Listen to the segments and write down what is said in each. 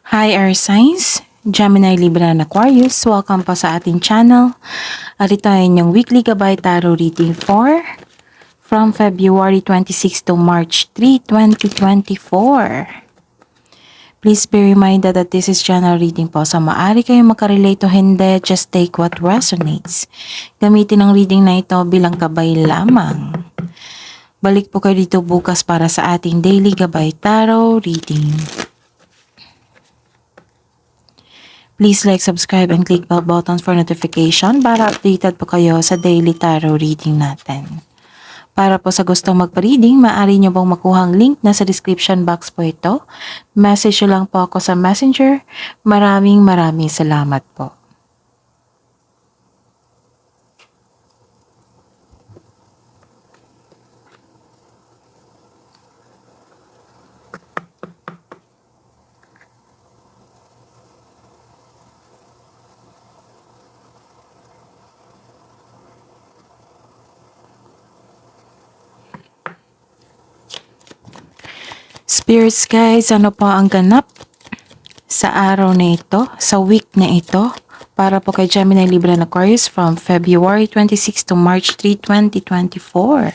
Hi Air Signs, Gemini, Libra, and Aquarius. Welcome po sa ating channel. At ito ay inyong weekly gabay tarot reading for from February 26 to March 3, 2024. Please be reminded that this is general reading po. So maaari kayong makarelate o hindi, just take what resonates. Gamitin ang reading na ito bilang gabay lamang. Balik po kayo dito bukas para sa ating daily gabay tarot reading. Please like, subscribe, and click bell buttons for notification para updated po kayo sa daily tarot reading natin. Para po sa gustong magpa-reading, maaari nyo pong makuha ang link na sa description box po ito. Message nyo lang po ako sa messenger. Maraming salamat po. Spirits guys, ano po ang ganap sa araw na ito, sa week na ito, para po kay Gemini, Libra, and Aquarius from February 26 to March 3, 2024.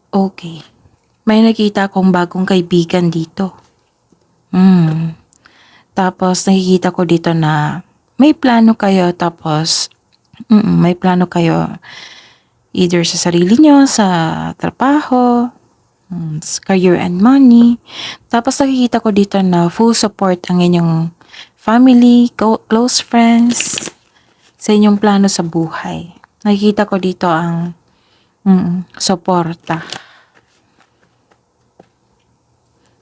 Okay. May nakita akong bagong kaibigan dito. Tapos nakikita ko dito na may plano kayo, tapos may plano kayo either sa sarili nyo, sa trabaho, career and money. Tapos nakikita ko dito na full support ang inyong family, close friends sa inyong plano sa buhay. Nakikita ko dito ang suporta.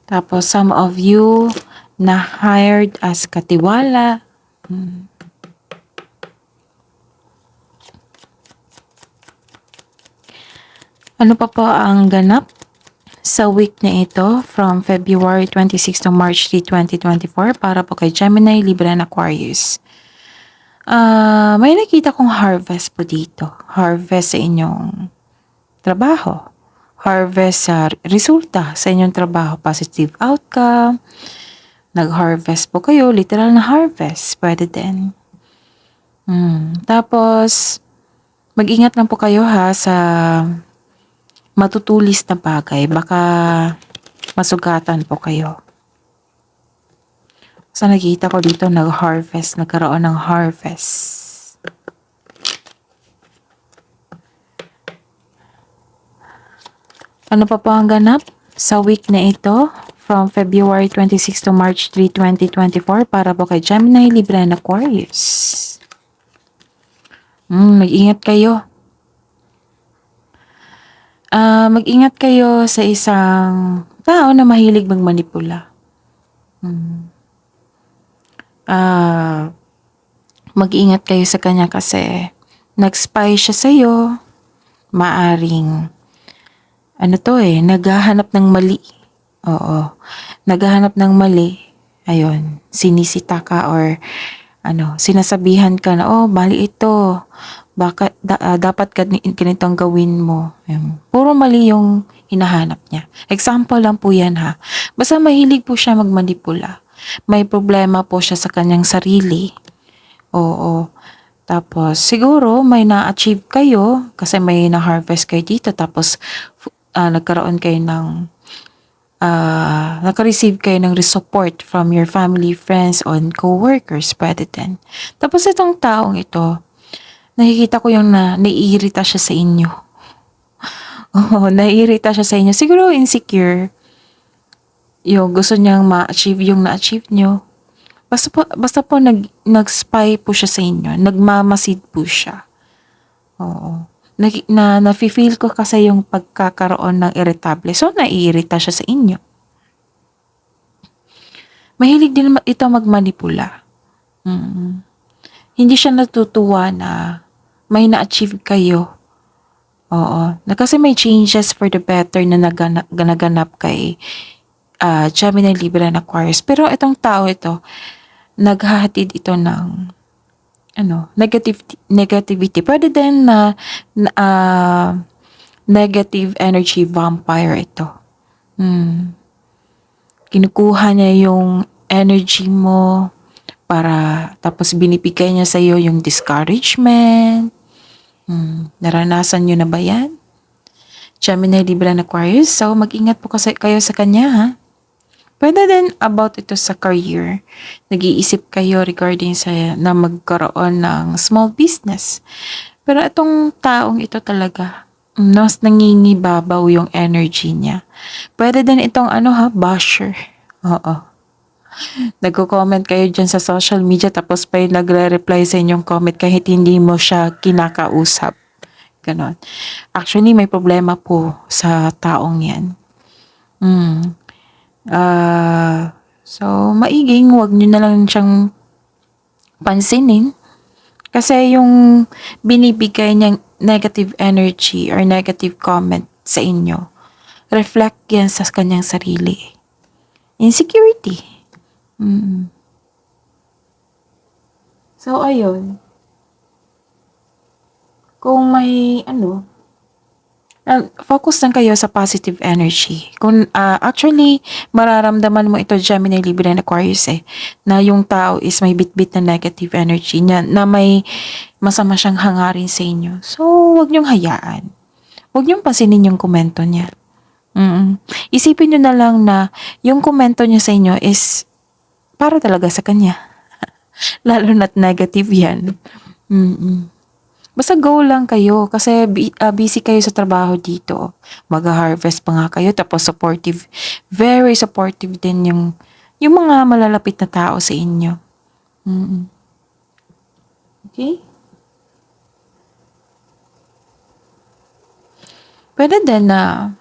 Tapos some of you na hired as katiwala. Ano pa po ang ganap sa week na ito from February 26 to March 3, 2024 para po kay Gemini, Libra, and Aquarius? May nakita kong harvest po dito. Harvest sa inyong trabaho. Harvest sa resulta sa inyong trabaho. Positive outcome. Nag-harvest po kayo. Literal na harvest. Pwede din. Tapos, mag-ingat lang po kayo ha sa matutulis na bagay, baka masugatan po kayo. So nakita ko dito nag-harvest, nagkaroon ng harvest. Ano pa po ang ganap sa week na ito from February 26 to March 3, 2024 para po kay Gemini, Libra, and Aquarius? Mag-ingat kayo. Mag-ingat kayo sa isang tao na mahilig magmanipula. Mag-ingat kayo sa kanya kasi nag-spy siya sa'yo. Maaring, naghahanap ng mali. Oo, naghahanap ng mali. Ayun, sinisita ka or sinasabihan ka na, bali ito. Bakit dapat ganitong gawin mo? Puro mali yung hinahanap niya. Example lang po yan ha. Basta mahilig po siya magmanipula. May problema po siya sa kanyang sarili. Oo. Tapos siguro may na-achieve kayo kasi may na-harvest kayo dito. Tapos nagkaroon kayo ng naka-receive kayo ng support from your family, friends, and co-workers. Pwede din. Tapos itong taong ito, nakikita ko yung naiirita siya sa inyo. Naiirita siya sa inyo. Siguro insecure. Yung gusto niyang ma-achieve yung na-achieve nyo. Basta po nag-spy po siya sa inyo. Nagmamasid po siya. Oo. Na-feel ko kasi yung pagkakaroon ng irritable. So, naiirita siya sa inyo. Mahilig din ito magmanipula. Hindi siya natutuwa na may na-achieve kayo. Oo. Kasi may changes for the better na naganap kay Gemini, Libra, and Aquarius. Pero itong tao ito, naghahatid ito ng negativity. Pwede din na negative energy vampire ito. kinukuha niya yung energy mo para tapos binibigay niya sa iyo yung discouragement. Naranasan niyo na ba yan? Gemini, Libra, and Aquarius. So, mag-ingat po kasi kayo sa kanya, ha? Pwede din about ito sa career. Nag-iisip kayo regarding sa na magkaroon ng small business. Pero itong taong ito talaga, mas nangingibabaw yung energy niya. Pwede din itong basher. Oo. Nagko-comment kayo dyan sa social media tapos pa yung nagre-reply sa inyong comment kahit hindi mo siya kinakausap. Ganon. Actually, may problema po sa taong yan. So, maiging wag nyo na lang siyang pansinin. Kasi yung binibigay niyang negative energy or negative comment sa inyo, reflect yan sa kanyang sarili. Insecurity. So, ayun. Kung may focus lang kayo sa positive energy. Kung actually, mararamdaman mo ito, Gemini, Libra, and Aquarius na yung tao is may bit-bit na negative energy niya, na may masama siyang hangarin sa inyo. So, wag niyong hayaan. Wag niyong pansinin yung komento niya. Isipin niyo na lang na yung komento niya sa inyo is para talaga sa kanya. Lalo na't negative yan. Basta go lang kayo kasi busy kayo sa trabaho dito. Mag-harvest pa nga kayo tapos supportive. Very supportive din yung mga malalapit na tao sa inyo. Okay? Pwede din na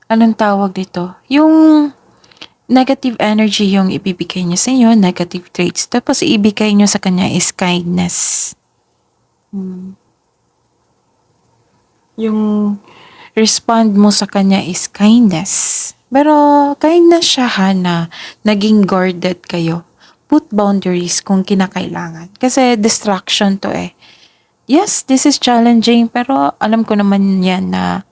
anong tawag dito? Yung negative energy yung ibibigay niya sa inyo, negative traits. Tapos ibigay niyo sa kanya is kindness. Yung respond mo sa kanya is kindness. Pero kindness siya na naging guarded kayo. Put boundaries kung kinakailangan. Kasi distraction to Yes, this is challenging pero alam ko naman yan na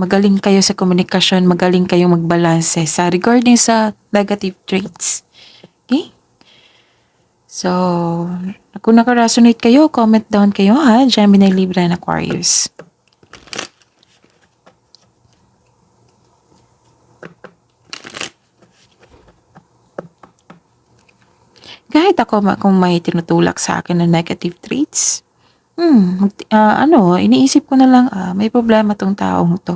magaling kayo sa komunikasyon, magaling kayong magbalanse sa regarding sa negative traits. Okay? So, kung naka-resonate kayo, comment down kayo ha, Gemini, Libra, and Aquarius. Kahit ako kung may tinutulak sa akin na negative traits, iniisip ko na lang, may problema tong taong to.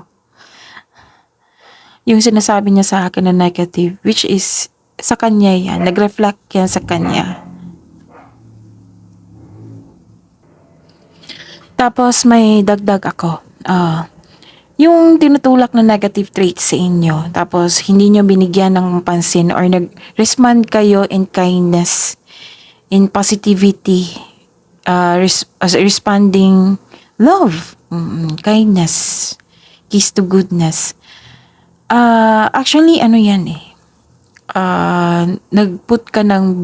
Yung sinasabi niya sa akin na negative, which is sa kanya yan, nag-reflect yan sa kanya. Tapos may dagdag ako. Yung tinutulak na negative traits sa inyo, tapos hindi nyo binigyan ng pansin or nag-respond kayo in kindness, in positivity, responding love, kindness, kiss to goodness. Actually, yan nag-put ka ng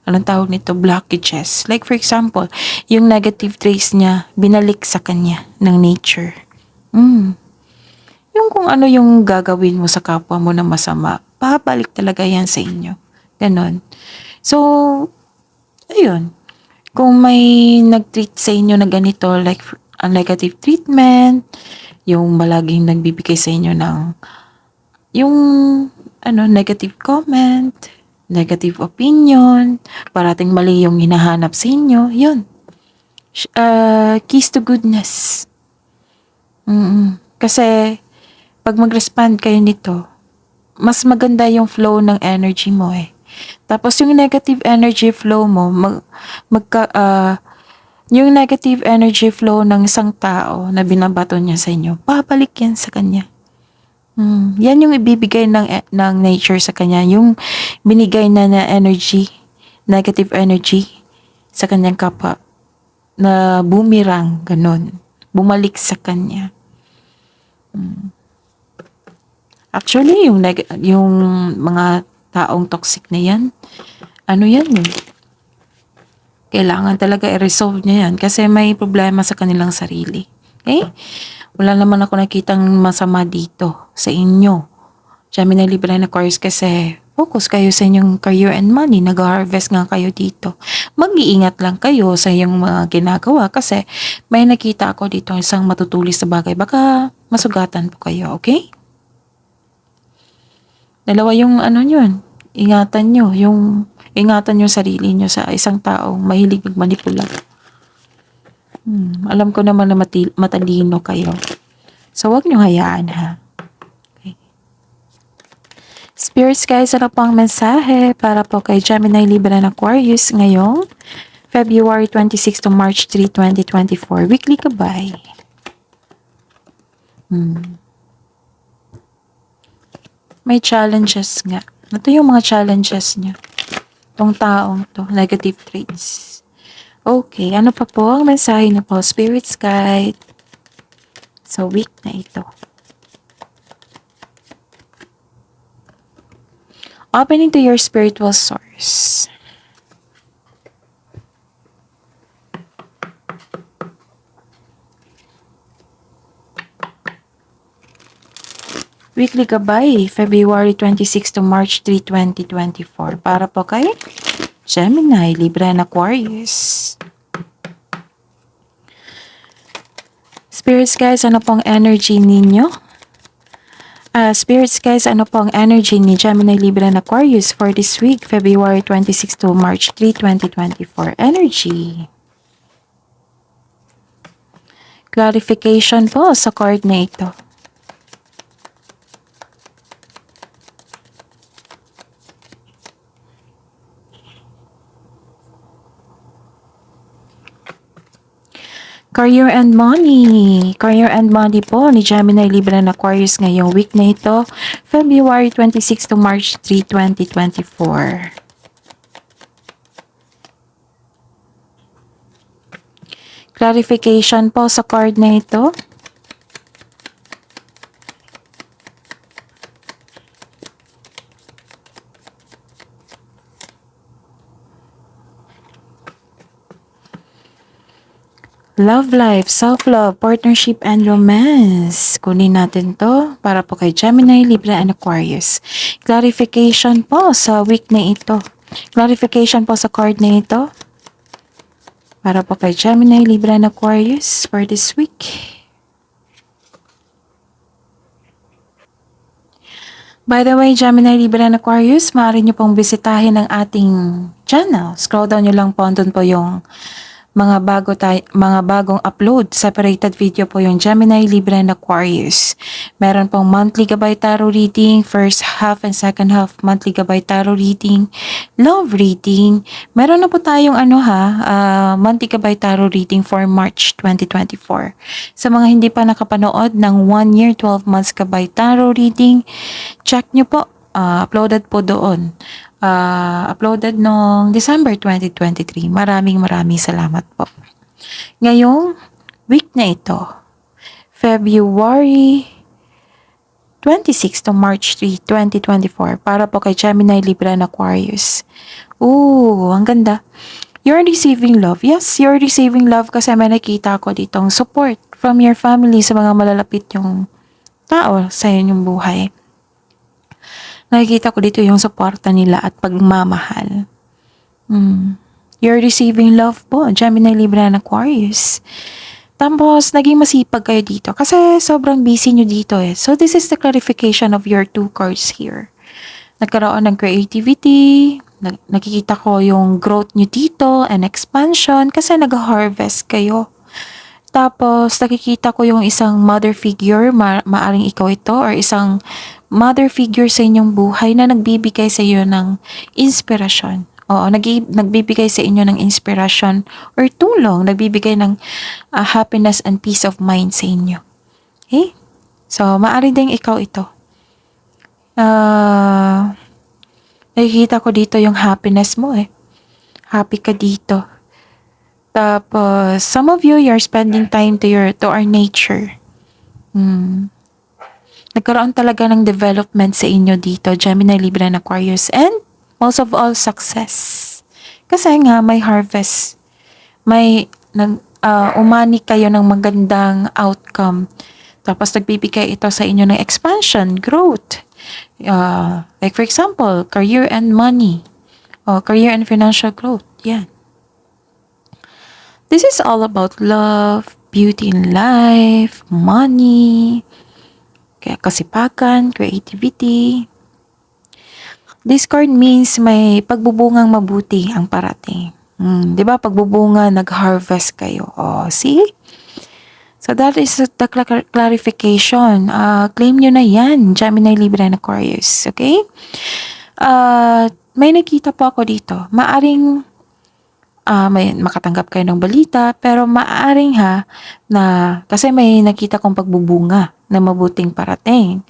anong tawag nito, blockages. Like for example, yung negative traits niya, binalik sa kanya ng nature. Yung kung ano yung gagawin mo sa kapwa mo na masama, babalik talaga yan sa inyo. Ganon. So, ayun. Kung may nag-treat sa inyo na ganito, like a negative treatment, yung malaging nagbibigay sa inyo ng yung negative comment, negative opinion, parating mali yung hinahanap sa inyo, yun. Keys to goodness. Kasi, pag mag-respond kayo nito, mas maganda yung flow ng energy mo Tapos yung negative energy flow mo, yung negative energy flow ng isang tao na binabato niya sa inyo, babalik yan sa kanya. Yan yung ibibigay ng nature sa kanya, yung binigay na energy, negative energy sa kanyang kapwa na boomerang, ganun, bumalik sa kanya. Actually, yung mga taong toxic na yan, kailangan talaga i-resolve niya yan kasi may problema sa kanilang sarili. Okay? Wala naman ako nakitang masama dito sa inyo. Gemini, Libra, and Aquarius kasi focus kayo sa inyong career and money. Nag-harvest nga kayo dito. Mag-iingat lang kayo sa iyong mga ginagawa kasi may nakita ako dito isang matutulis na bagay. Baka masugatan po kayo, okay? Dalawa yung ano yun. Ingatan nyo. Ingatan nyo sarili nyo sa isang taong mahilig magmanipula. Alam ko naman na matalino kayo. So, wag nyo hayaan ha. Okay. Spirits guys, ano po ang mensahe para po kay Gemini, Libra, and Aquarius ngayong February 26 to March 3, 2024. Weekly gabay. May challenges nga. Ito yung mga challenges niya. Itong taong to, negative traits. Okay, ano pa po ang mensahe niyo po, Spirits Guide, sa week na ito? Opening to your spiritual source. Weekly gabay, February 26 to March 3, 2024. Para po kay Gemini, Libra, and Aquarius. Spirits guys, ano pong energy ninyo? Spirits guys, ano pong energy ni Gemini, Libra, and Aquarius for this week, February 26 to March 3, 2024? Energy. Clarification po sa card na ito. Career and money. Career and money po ni Gemini, Libra, and Aquarius ngayong week na ito, February 26 to March 3, 2024. Clarification po sa card na ito. Love life, self-love, partnership, and romance. Kunin natin to para po kay Gemini, Libra, and Aquarius. Clarification po sa week na ito. Clarification po sa card na ito. Para po kay Gemini, Libra, and Aquarius for this week. By the way, Gemini, Libra, and Aquarius, maaari nyo pong bisitahin ang ating channel. Scroll down nyo lang po, andun po yung mga bagong upload. Separated video po yung Gemini, Libra, and Aquarius. Meron pong monthly gabay tarot reading, first half and second half monthly gabay tarot reading, love reading. Meron na po tayong monthly gabay tarot reading for March 2024. Sa mga hindi pa nakapanood ng 1 year 12 months gabay tarot reading, check nyo po. Uploaded po doon. Uploaded noong December 2023. Maraming salamat po. Ngayong week na ito, February 26 to March 3, 2024, para po kay Gemini, Libra, and Aquarius. Ang ganda. You're receiving love. Yes, you're receiving love kasi may nakita ko ditong support from your family sa mga malalapit yung tao sa inyong buhay. Nakikita ko dito yung suporta nila at pagmamahal. You're receiving love po, Gemini, Libra, and Aquarius. Tapos, naging masipag kayo dito kasi sobrang busy nyo dito eh. So, this is the clarification of your 2 cards here. Nagkaroon ng creativity, nakikita ko yung growth nyo dito and expansion kasi nag-harvest kayo. Tapos, nakikita ko yung isang mother figure, maaring ikaw ito, or isang mother figure sa inyong buhay na nagbibigay sa iyo ng inspirasyon. Nagbibigay sa inyo ng inspirasyon or tulong, nagbibigay ng happiness and peace of mind sa inyo. Okay? So, maaari ding ikaw ito. Nakikita ko dito yung happiness mo eh. Happy ka dito. Tapos, some of you, you're spending time to our nature. Nagkaroon talaga ng development sa inyo dito, Gemini, Libra, and Aquarius. And, most of all, success. Kasi nga, may harvest. Umani kayo ng magandang outcome. Tapos, nagbibigay ito sa inyo ng expansion, growth. Like for example, career and money, or career and financial growth. Yan. This is all about love, beauty in life, money, kaya kasipagan, creativity. This card means may pagbubungang mabuti ang parating. 'Di ba? Pagbubunga, nag-harvest kayo. Oh, see? So that is the clarification. Claim nyo na yan, Gemini, Libra, and Aquarius. Okay? May nakita po ako dito. Maaring may makatanggap kayo ng balita, pero maaring na kasi may nakita kong pagbubunga na mabuting parating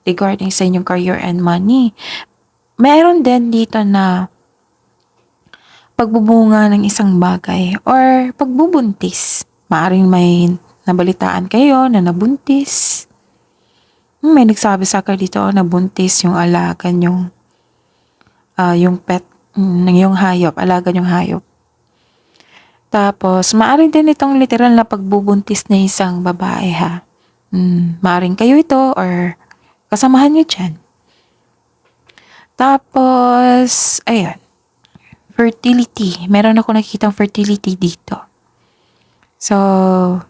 regarding sa inyong career and money. Meron din dito na pagbubunga ng isang bagay or pagbubuntis. Maaring may nabalitaan kayo na nabuntis. May nagsabi sa akin dito, nabuntis yung alaga yung pet, yung hayop, alaga yung hayop. Tapos, maaring din itong literal na pagbubuntis na isang babae maaring kayo ito or kasamahan nyo dyan. Tapos, ayan. Fertility. Meron ako nakikitang fertility dito. So,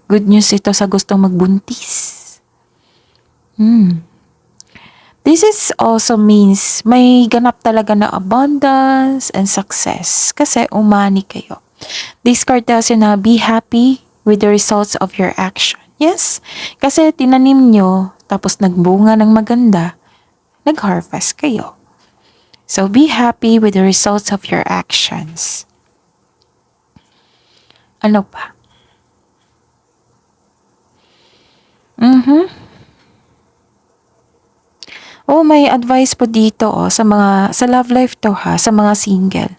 good news ito sa gustong magbuntis. This is also means may ganap talaga na abundance and success kasi umani kayo. This card tells you na be happy with the results of your action. Yes, kasi tinanim nyo tapos nagbunga ng maganda, nag-harvest kayo. So, be happy with the results of your actions. Ano pa? Oh, may advice po dito sa love life to sa mga single.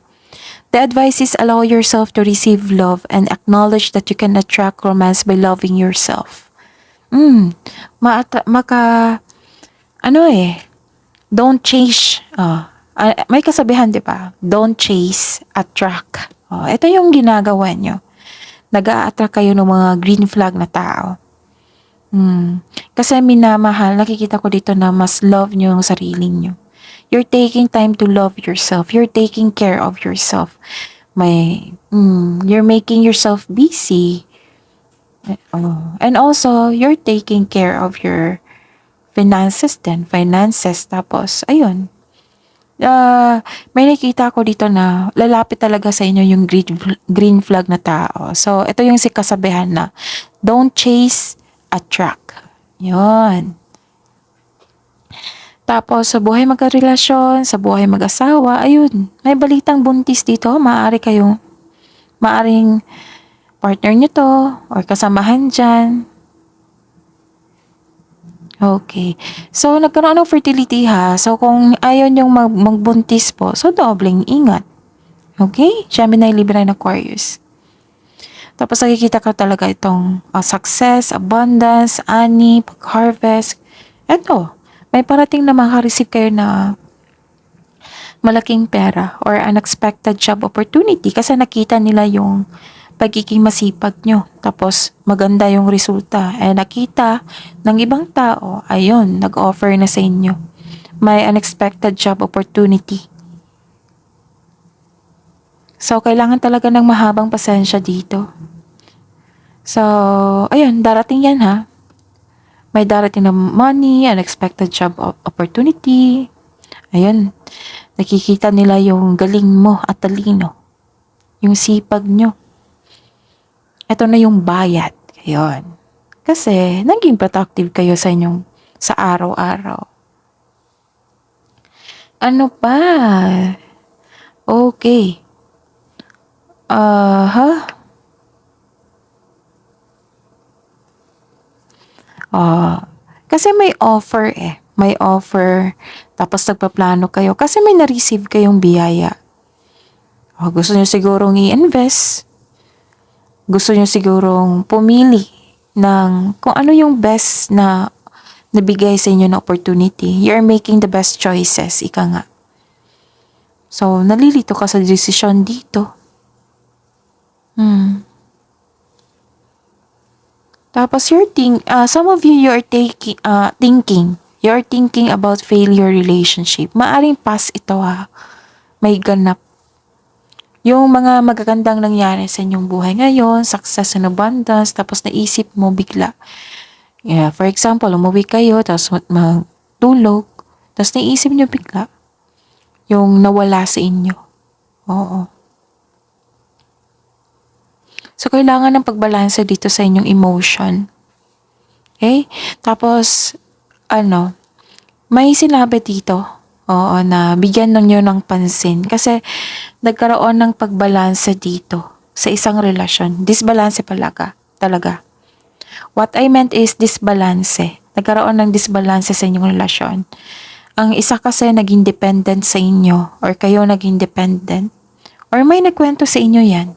The advice is allow yourself to receive love and acknowledge that you can attract romance by loving yourself. Don't chase. May kasabihan, di ba? Don't chase, attract. Ito yung ginagawa nyo. Nag-a-attract kayo ng mga green flag na tao. Kasi minamahal, nakikita ko dito na mas love nyo yung sarili nyo. You're taking time to love yourself. You're taking care of yourself. You're making yourself busy. And also, you're taking care of your finances din. Tapos, ayun. May nakita ko dito na lalapit talaga sa inyo yung green flag na tao. So, ito yung kasabihan na don't chase, attract. Yun. Tapos, sa buhay magkarelasyon, sa buhay mag-asawa, ayun, may balitang buntis dito. Maaring partner nyo to, or kasamahan dyan. Okay. So, nagkaroon ng fertility So, kung ayaw nyong magbuntis po, so dobleng ingat. Okay? Gemini, Libra, and Aquarius. Tapos nakikita ka talaga itong success, abundance, ani, pag-harvest. Eto, may parating na makareceive kayo na malaking pera or unexpected job opportunity kasi nakita nila yung pagiging masipag nyo. Tapos maganda yung resulta. Nakita ng ibang tao, ayun, nag-offer na sa inyo. May unexpected job opportunity. So, kailangan talaga ng mahabang pasensya dito. So, ayun, darating yan May darating na money, unexpected job opportunity. Ayun, nakikita nila yung galing mo at talino. Yung sipag nyo. Ito na yung bayad. Ayun. Kasi, naging productive kayo sa araw-araw. Ano pa? Okay. Kasi may offer May offer. Tapos nagpaplano kayo. Kasi may na-receive kayong biyaya. Gusto nyo sigurong i-invest. Gusto nyo sigurong pumili ng kung ano yung best na nabigay sa inyo na opportunity. You're making the best choices. Ika nga. So, nalilito ka sa desisyon dito. Tapos some of you, you're thinking You're thinking about failure relationship. Maaring past ito ha. May ganap. Yung mga magagandang nangyari sa inyong buhay ngayon, success and abundance, tapos naisip mo bigla. Yeah, for example, umuwi kayo, tapos magtulog, tapos naisip nyo bigla yung nawala sa inyo. Oo. So, kailangan ng pagbalanse dito sa inyong emotion. Okay? Tapos, may sinabi dito, oo, na bigyan nyo ng pansin. Kasi, nagkaroon ng pagbalanse dito sa isang relasyon. Disbalanse talaga. What I meant is disbalanse. Nagkaroon ng disbalanse sa inyong relasyon. Ang isa kasi naging dependent sa inyo or kayo naging dependent or may nagkwento sa inyo yan.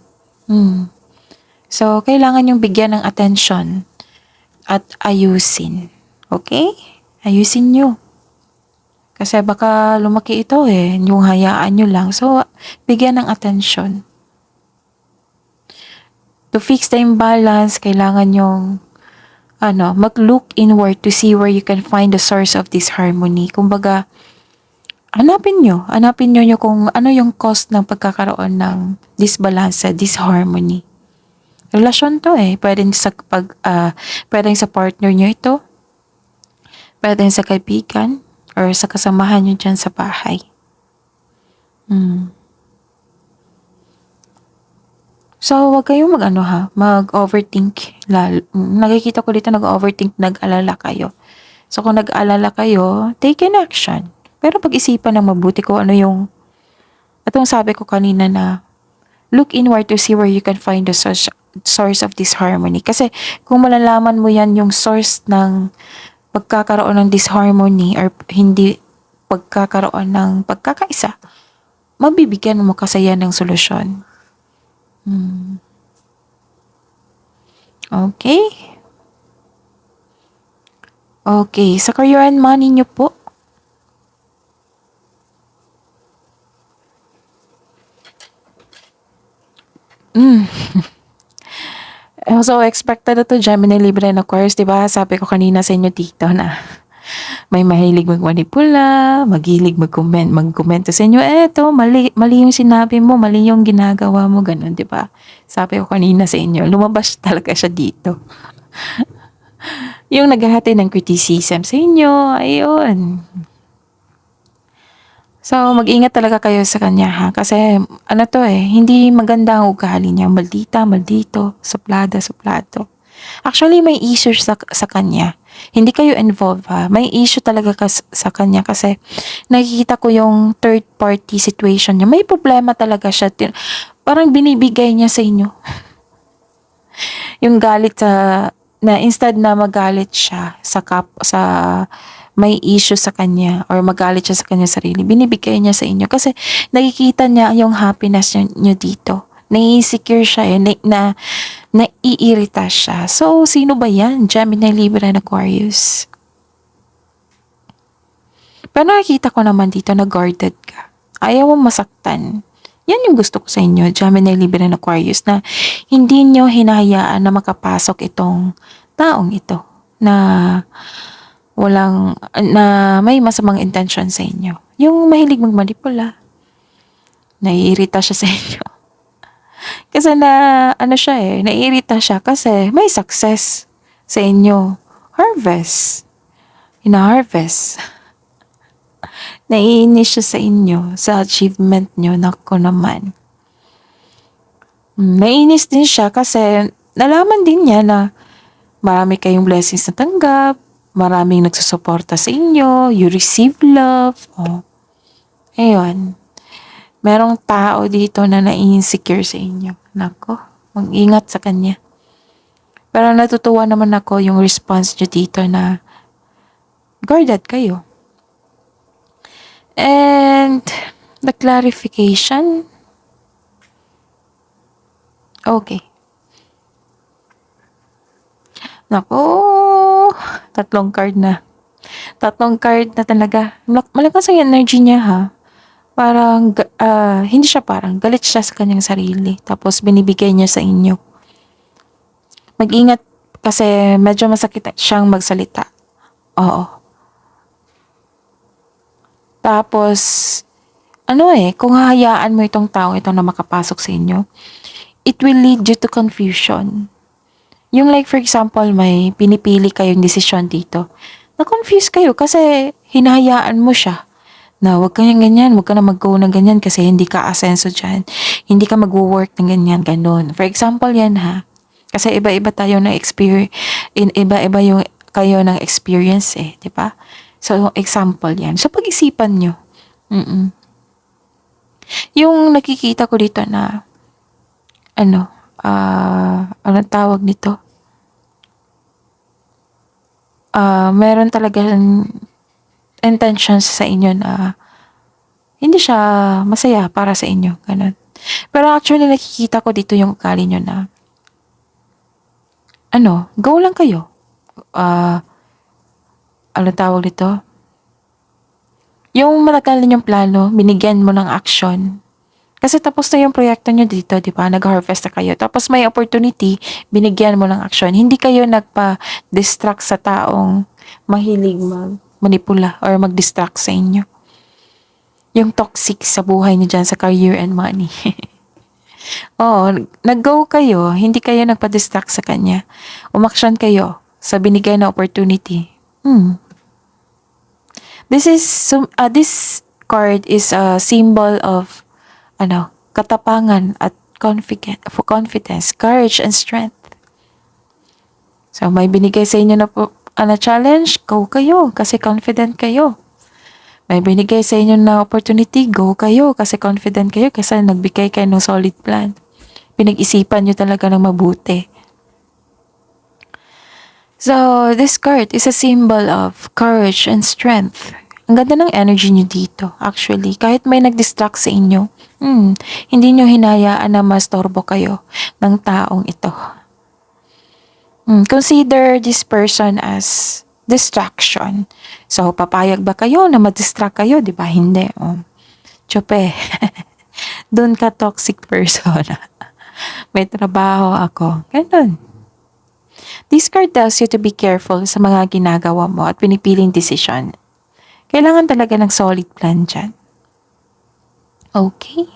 So, kailangan yung bigyan ng attention at ayusin. Okay? Ayusin nyo. Kasi baka lumaki ito yung hayaan nyo lang. So, bigyan ng attention. To fix the imbalance, kailangan yung mag-look inward to see where you can find the source of this harmony. Kumbaga, hanapin nyo kung ano yung cause ng pagkakaroon ng disbalance, disharmony. Relasyon to pwedeng sa partner nyo ito, pwedeng sa kaibigan, or sa kasamahan nyo dyan sa bahay. So, wag kayong mag-overthink. Nakikita ko dito nag-overthink, nag-alala kayo. So, kung nag-alala kayo, take an action. Pero pag-isipan ng mabuti ko itong sabi ko kanina na look inward to see where you can find the source of this harmony. Kasi kung malalaman mo yan yung source ng pagkakaroon ng disharmony or hindi pagkakaroon ng pagkakaisa, mabibigyan mo kasi yan ng solusyon. Okay? Okay, sa career and money nyo po. So, expected na to Gemini, Libra, and Aquarius, diba? Sabi ko kanina sa inyo dito na may mahilig magmanipula, maghilig magkomento sa inyo, eto, mali yung sinabi mo, mali yung ginagawa mo, ganun, diba? Sabi ko kanina sa inyo, lumabas talaga siya dito. Yung naghahati ng criticism sa inyo, ayun. So, mag-ingat talaga kayo sa kanya ha. Kasi, hindi maganda ang ugali niya. Maldito, suplada. Actually, may issue sa kanya. Hindi kayo involved ha. May issue talaga sa kanya kasi nakikita ko yung third party situation niya. May problema talaga siya. Parang binibigay niya sa inyo. Yung galit na instead na magalit siya sa may issue sa kanya or magalit siya sa kanya sarili, binibigay niya sa inyo kasi nakikita niya yung happiness niyo dito. Nai-insecure siya naiirita siya. So, sino ba yan? Gemini, Libra, and Aquarius. Pero nakikita ko naman dito na guarded ka. Ayaw mo masaktan. Yan yung gusto ko sa inyo, Gemini, Libra, and Aquarius, na hindi nyo hinahayaan na makapasok itong taong ito na may masamang intention sa inyo. Yung mahilig magmanipula. Naiirita siya sa inyo. Kasi naiirita siya kasi may success sa inyo. Harvest. Ina-harvest. Naiinis siya sa inyo, sa achievement nyo. Nako naman. Naiinis din siya kasi nalaman din niya na marami kayong blessings na tanggap, maraming nagsusuporta sa inyo, you receive love. Ayun. Merong tao dito na nai-insecure sa inyo. Nako, mag-ingat sa kanya. Pero natutuwa naman ako yung response nyo dito na guarded kayo. And the clarification. Okay. Nako, tatlong card na talaga. Malakas ang energy niya ha. Parang, hindi siya galit siya sa kanyang sarili. Tapos binibigay niya sa inyo. Mag-ingat kasi medyo masakit siyang magsalita. Oo. Tapos, kung hahayaan mo itong tao ito na makapasok sa inyo, it will lead you to confusion. Yung like for example, may pinipili kayong desisyon dito. Na-confuse kayo kasi hinahayaan mo siya na wag ka nang ganyan, wag ka na mag-go ng ganyan kasi hindi ka asenso dyan. Hindi ka mag-work ng ganyan, ganun. For example yan ha. Kasi iba-iba tayo ng experience, iba-iba yung kayo ng experience di ba? So, example yan. So, pag-isipan nyo. Mm-mm. Yung nakikita ko dito na, anong tawag nito? Meron talagang intentions sa inyo na hindi siya masaya para sa inyo, ganun. Pero actually, nakikita ko dito yung ugali nyo na, go lang kayo. Ano tawag dito? Yung matagal ninyong plano, binigyan mo ng action. Kasi tapos na yung proyekto nyo dito, di ba? Nag-harvest na kayo. Tapos may opportunity, binigyan mo ng action. Hindi kayo nagpa-distract sa taong mahilig mag-manipula or mag-distract sa inyo. Yung toxic sa buhay niyo dyan sa career and money. Oo, nag-go kayo, hindi kayo nagpa-distract sa kanya. Umaksyon kayo sa binigay na opportunity. This card is a symbol of katapangan at confidence, courage and strength. So may binigay sa inyo na po challenge, go kayo kasi confident kayo. May binigay sa inyo na opportunity, go kayo kasi confident kayo kasi nagbigay kayo ng solid plan. Pinag-isipan nyo talaga ng mabuti. So, this card is a symbol of courage and strength. Ang ganda ng energy nyo dito, actually. Kahit may nag-distract sa inyo, hindi nyo hinayaan na mastorbo kayo ng taong ito. Consider this person as distraction. So, papayag ba kayo na ma-distract kayo? Di ba? Hindi. Tsope. Doon ka toxic person. May trabaho ako. Ganun. This card tells you to be careful sa mga ginagawa mo at pinipiling desisyon. Kailangan talaga ng solid plan dyan. Okay.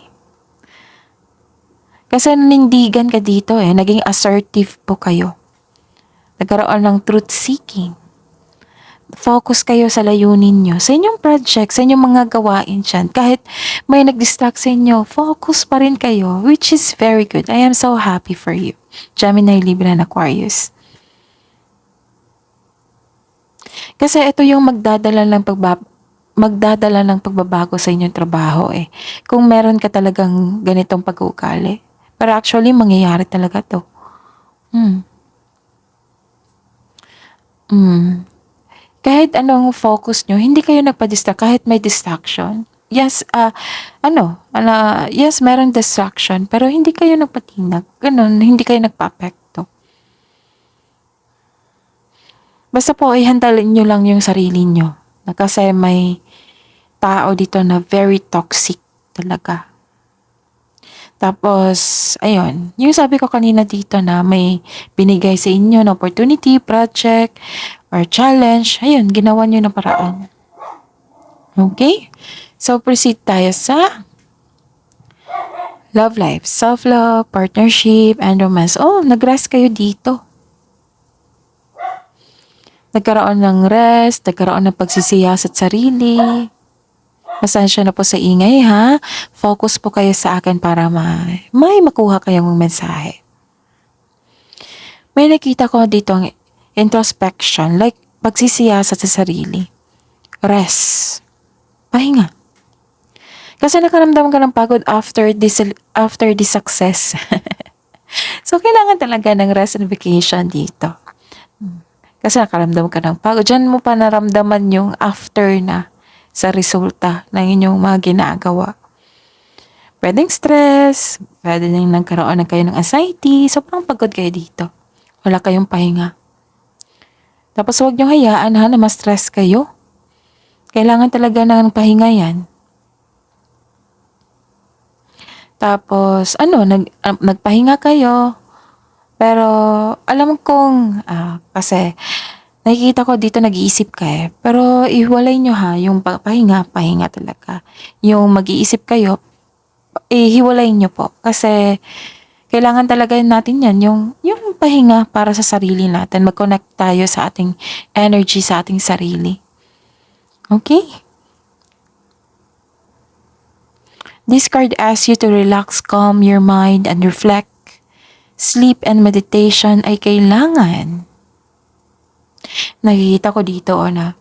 Kasi nanindigan ka dito naging assertive po kayo. Nagkaroon ng truth seeking. Focus kayo sa layunin nyo, sa inyong project, sa inyong mga gawain dyan. Kahit may nag-distract sa inyo, focus pa rin kayo, which is very good. I am so happy for you. Gemini, Libra, and Aquarius. Kasi ito yung magdadala ng pagbabago sa inyong trabaho Kung meron ka talagang ganitong pag-uugali. Pero actually, mangyayari talaga to. Kahit anong focus nyo, hindi kayo nagpa-distract kahit may distraction. Yes, yes, meron distraction, pero hindi kayo nagpatinag. Ganun, hindi kayo nagpa-apekto. Basta po, ihandalin nyo lang yung sarili nyo. Kasi may tao dito na very toxic talaga. Tapos, ayun, yung sabi ko kanina dito na may binigay sa inyo na opportunity, project, or challenge, ayun, ginawa nyo na paraan. Okay? So, proceed tayo sa love life, self-love, partnership, and romance. Oh, nag-rest kayo dito. Nagkaroon ng rest, nagkaroon ng pagsisiyasat sarili. Pasensya na po sa ingay ha. Focus po kayo sa akin para may makuha kayong mensahe. May nakita ko dito ang introspection, like pagsisiyasat sa sarili. Rest. Pahinga. Kasi nakaramdam ka ng pagod after this success. So, kailangan talaga ng rest and vacation dito. Kasi nakaramdam ka ng pagod. Diyan mo pa naramdaman yung after na sa resulta ng inyong mga ginagawa. Pwedeng stress, pwedeng nagkaroon na kayo ng anxiety, sobrang pagod kayo dito. Wala kayong pahinga. Tapos huwag niyong hayaan na ma-stress kayo. Kailangan talaga ng pahinga yan. Tapos, nagpahinga kayo. Pero, alam kong, kasi, Nakikita ko dito nag-iisip ka eh. Pero ihiwalay nyo ha, yung pahinga, pahinga talaga. Yung mag-iisip kayo, ihiwalay nyo po. Kasi kailangan talaga natin yan, yung pahinga para sa sarili natin. Mag-connect tayo sa ating energy, sa ating sarili. Okay? This card asks you to relax, calm your mind, and reflect. Sleep and meditation ay kailangan. Nakikita ko dito na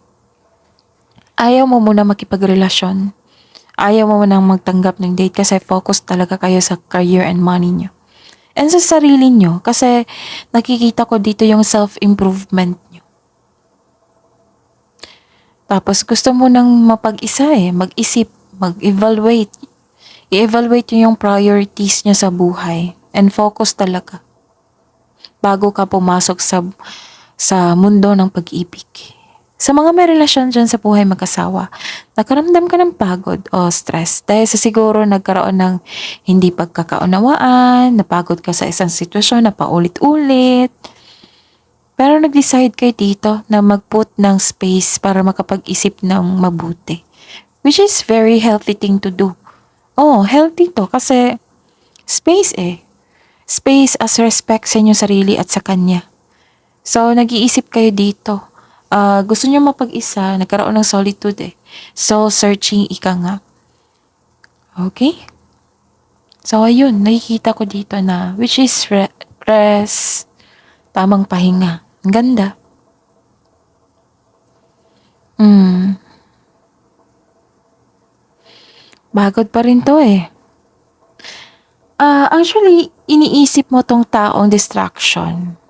ayaw mo muna makipagrelasyon. Ayaw mo munang magtanggap ng date kasi focus talaga kayo sa career and money nyo. And sa sarili nyo kasi nakikita ko dito yung self-improvement nyo. Tapos gusto mo nang mapag-isa mag-isip, mag-evaluate. I-evaluate nyo yung priorities nyo sa buhay and focus talaga bago ka pumasok sa mundo ng pag-ibig. Sa mga may relasyon dyan sa buhay mag-asawa, nakaramdam ka ng pagod o stress dahil sa siguro nagkaroon ng hindi pagkakaunawaan, napagod ka sa isang sitwasyon na paulit-ulit. Pero nag-decide kayo dito na mag-put ng space para makapag-isip ng mabuti. Which is very healthy thing to do. Oh, healthy to kasi space Space as respect sa inyong sarili at sa kanya. So, nag-iisip kayo dito. Gusto niyo mapag-isa, nagkaroon ng solitude Soul searching, ika nga. Okay? So, ayun, nakikita ko dito na, which is rest, tamang pahinga. Ang ganda. Bagod pa rin to Actually, iniisip mo tong taong distraction.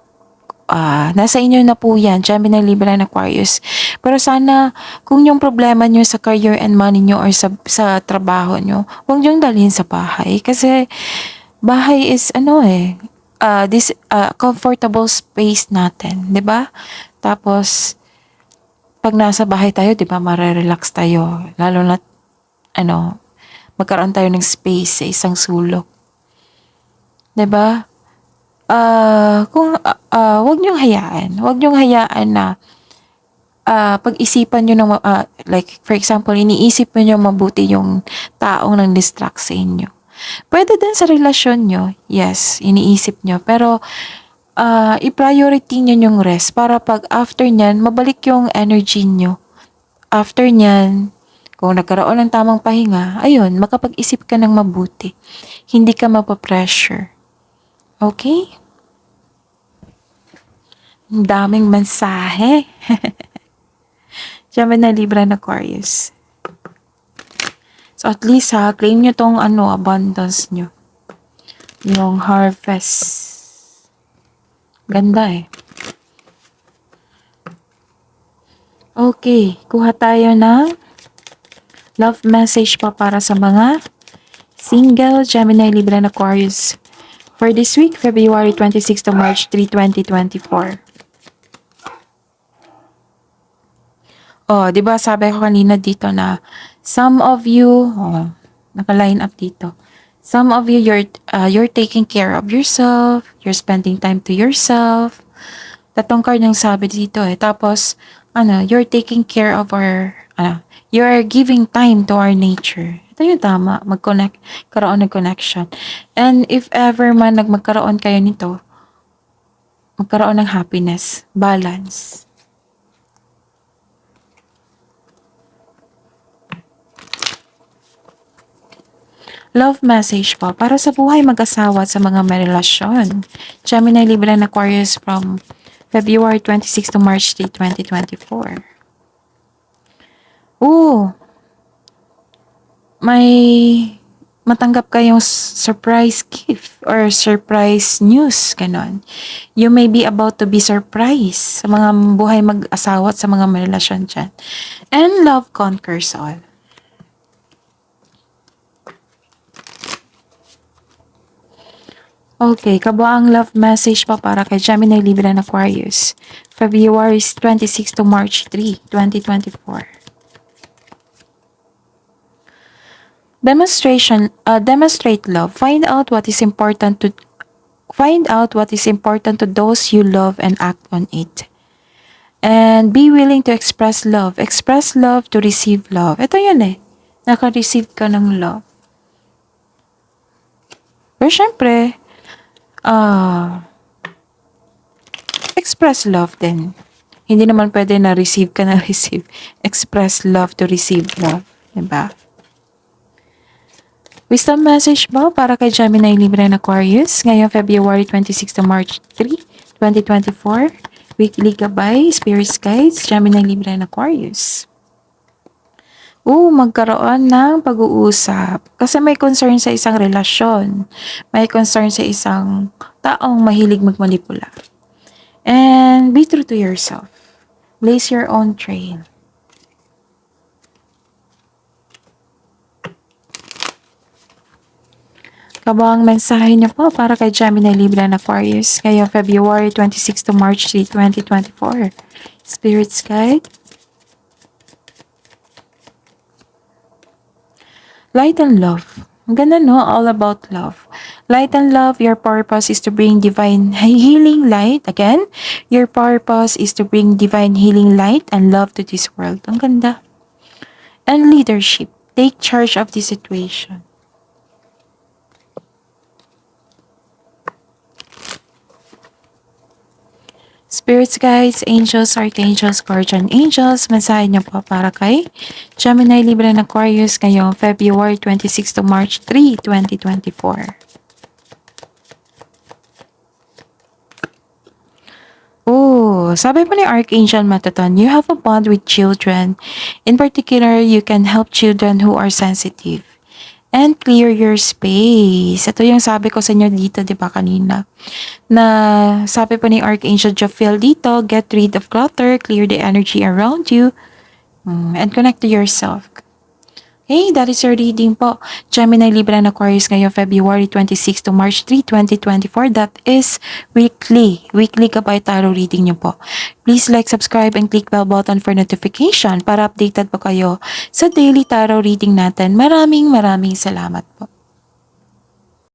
Nasa inyo na po yan, Gemini, Libra, and Aquarius. Pero sana, kung yung problema nyo sa career and money nyo or sa trabaho nyo, huwag nyo dalhin sa bahay. Kasi, bahay is, this comfortable space natin, di ba? Tapos, pag nasa bahay tayo, di ba, marerelax tayo. Lalo na, magkaroon tayo ng space sa isang sulok. Di ba? Wag niyong hayaan na pag-isipan niyo ng like for example, iniisip niyo mabuti yung taong nang distract sa inyo. Pwede din sa relasyon niyo, yes, iniisip niyo, pero i-priority niyo yung rest para pag after niyan, mabalik yung energy niyo. After niyan, kung nagkaroon ng tamang pahinga, ayun, makapag-isip ka ng mabuti. Hindi ka mapapressure. Okay? Ang daming mensahe. Gemini, Libra, and Aquarius. So at least claim nyo tong abundance nyo. Yung harvest. Ganda Okay, kuha tayo ng love message pa para sa mga single Gemini, Libra, and Aquarius. For this week, February 26 to March 3, 2024. Di ba sabi ko kanina dito na some of you, naka-line up dito. Some of you, you're taking care of yourself, you're spending time to yourself. Tatong card yung sabi dito Tapos, you're taking care of you're giving time to our nature. Ito yung tama, karoon ng connection. And if ever man magkaroon kayo nito, magkaroon ng happiness, balance. Love message po para sa buhay mag-asawa at sa mga may relasyon. Gemini, Libra, and Aquarius from February 26 to March 3, 2024. May matanggap kayong surprise gift or surprise news, ganon. You may be about to be surprised sa mga buhay mag-asawa at sa mga may relasyon dyan. And love conquers all. Okay, kabuang love message pa para kay Gemini, Libra, and Aquarius. February 26 to March 3, 2024. Demonstrate love. Find out what is important to those you love and act on it. And be willing to express love. Express love to receive love. Ito yun eh. Naka-receive ka ng love. Pero syempre, express love din. Hindi naman pwede na receive ka na receive. Express love to receive love. Diba? Wisdom message mo para kay Gemini, Libra and Aquarius ngayong February 26 to March 3, 2024. Weekly gabay, Spirit Guides, Gemini, Libra and Aquarius. Magkaroon ng pag-uusap. Kasi may concern sa isang relasyon. May concern sa isang taong mahilig magmanipula. And be true to yourself. Blaze your own trail. Kabang mensahe niyo po para kay Gemini, Libra and Aquarius ngayong February 26 to March 3, 2024. Spirit's Guide. Light and love. Ang ganda no? All about love. Light and love, your purpose is to bring divine healing light. Again, your purpose is to bring divine healing light and love to this world. Ang ganda. And leadership. Take charge of the situation. Spirits, guides, angels, archangels, guardian angels, mensahe niyo po para kay Gemini, Libra and Aquarius ngayong February 26 to March 3, 2024. Sabi po ni Archangel Mataton, you have a bond with children. In particular, you can help children who are sensitive. And clear your space. Ito yung sabi ko sa inyo dito, di ba kanina? Na sabi po ni Archangel Jophiel dito, get rid of clutter, clear the energy around you, and connect to yourself. Okay, that is your reading po. Gemini, Libra and Aquarius ngayong February 26 to March 3, 2024. That is weekly. Weekly Gabay Tarot reading nyo po. Please like, subscribe, and click bell button for notification para updated po kayo sa daily tarot reading natin. Maraming salamat po.